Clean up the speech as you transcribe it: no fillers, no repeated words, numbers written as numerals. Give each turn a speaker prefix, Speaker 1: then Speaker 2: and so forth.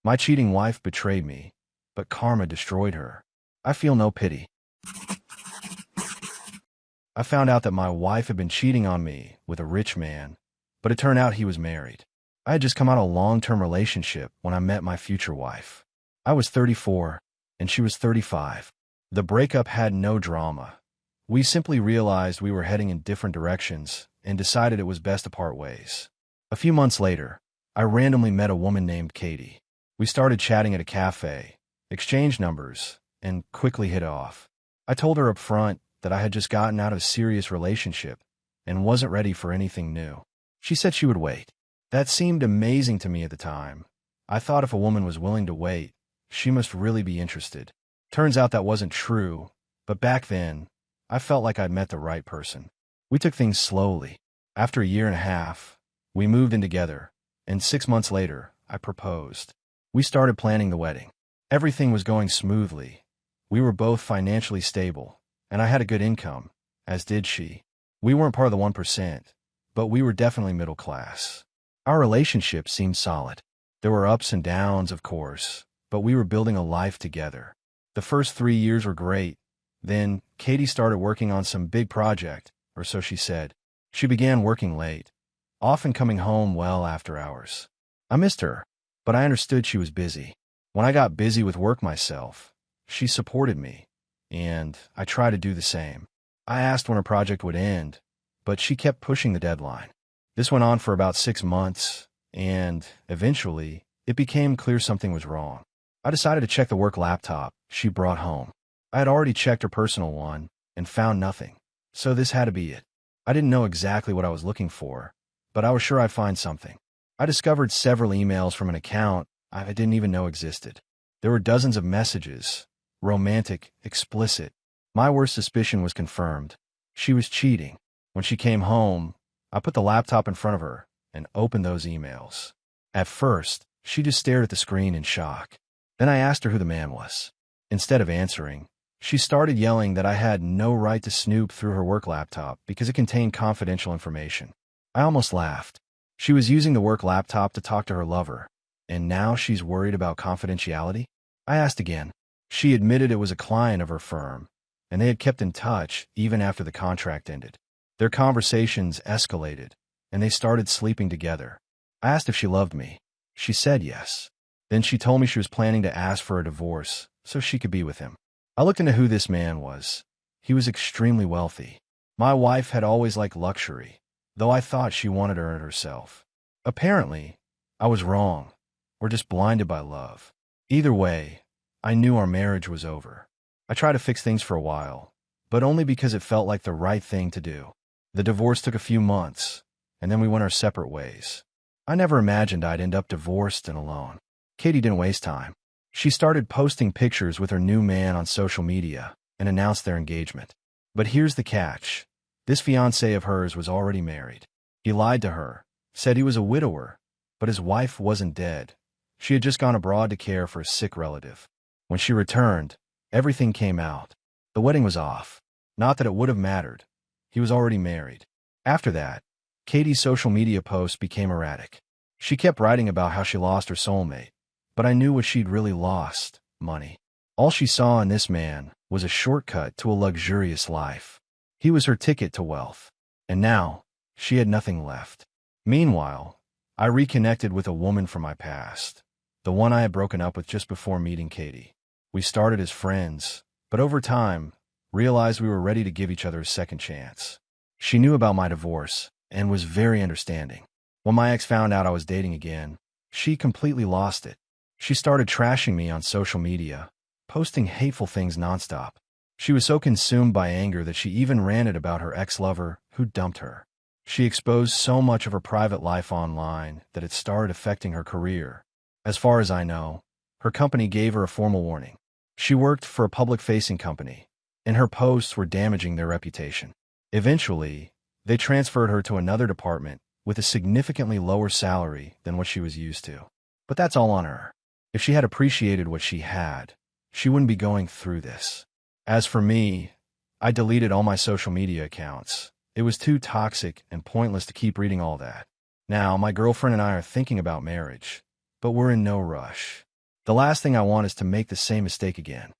Speaker 1: My cheating wife betrayed me, but karma destroyed her. I feel no pity. I found out that my wife had been cheating on me with a rich man, but it turned out he was married. I had just come out of a long-term relationship when I met my future wife. I was 34, and she was 35. The breakup had no drama. We simply realized we were heading in different directions and decided it was best to part ways. A few months later, I randomly met a woman named Katie. We started chatting at a cafe, exchanged numbers, and quickly hit it off. I told her up front that I had just gotten out of a serious relationship and wasn't ready for anything new. She said she would wait. That seemed amazing to me at the time. I thought if a woman was willing to wait, she must really be interested. Turns out that wasn't true, but back then, I felt like I'd met the right person. We took things slowly. After a year and a half, we moved in together, and 6 months later, I proposed. We started planning the wedding. Everything was going smoothly. We were both financially stable, and I had a good income, as did she. We weren't part of the 1%, but we were definitely middle class. Our relationship seemed solid. There were ups and downs, of course, but we were building a life together. The first 3 years were great. Then, Katie started working on some big project, or so she said. She began working late, often coming home well after hours. I missed her, but I understood she was busy. When I got busy with work myself, she supported me, and I tried to do the same. I asked when her project would end, but she kept pushing the deadline. This went on for about 6 months, and eventually, it became clear something was wrong. I decided to check the work laptop she brought home. I had already checked her personal one and found nothing, so this had to be it. I didn't know exactly what I was looking for, but I was sure I'd find something. I discovered several emails from an account I didn't even know existed. There were dozens of messages, romantic, explicit. My worst suspicion was confirmed. She was cheating. When she came home, I put the laptop in front of her and opened those emails. At first, she just stared at the screen in shock. Then I asked her who the man was. Instead of answering, she started yelling that I had no right to snoop through her work laptop because it contained confidential information. I almost laughed. She was using the work laptop to talk to her lover, and now she's worried about confidentiality? I asked again. She admitted it was a client of her firm, and they had kept in touch even after the contract ended. Their conversations escalated, and they started sleeping together. I asked if she loved me. She said yes. Then she told me she was planning to ask for a divorce so she could be with him. I looked into who this man was. He was extremely wealthy. My wife had always liked luxury, though I thought she wanted to earn it herself. Apparently, I was wrong, or just blinded by love. Either way, I knew our marriage was over. I tried to fix things for a while, but only because it felt like the right thing to do. The divorce took a few months, and then we went our separate ways. I never imagined I'd end up divorced and alone. Katie didn't waste time. She started posting pictures with her new man on social media and announced their engagement. But here's the catch. This fiancé of hers was already married. He lied to her, said he was a widower, but his wife wasn't dead. She had just gone abroad to care for a sick relative. When she returned, everything came out. The wedding was off. Not that it would have mattered. He was already married. After that, Katie's social media posts became erratic. She kept writing about how she lost her soulmate, but I knew what she'd really lost: money. All she saw in this man was a shortcut to a luxurious life. He was her ticket to wealth. And now, she had nothing left. Meanwhile, I reconnected with a woman from my past, the one I had broken up with just before meeting Katie. We started as friends, but over time, realized we were ready to give each other a second chance. She knew about my divorce and was very understanding. When my ex found out I was dating again, she completely lost it. She started trashing me on social media, posting hateful things nonstop. She was so consumed by anger that she even ranted about her ex-lover who dumped her. She exposed so much of her private life online that it started affecting her career. As far as I know, her company gave her a formal warning. She worked for a public-facing company, and her posts were damaging their reputation. Eventually, they transferred her to another department with a significantly lower salary than what she was used to. But that's all on her. If she had appreciated what she had, she wouldn't be going through this. As for me, I deleted all my social media accounts. It was too toxic and pointless to keep reading all that. Now, my girlfriend and I are thinking about marriage, but we're in no rush. The last thing I want is to make the same mistake again.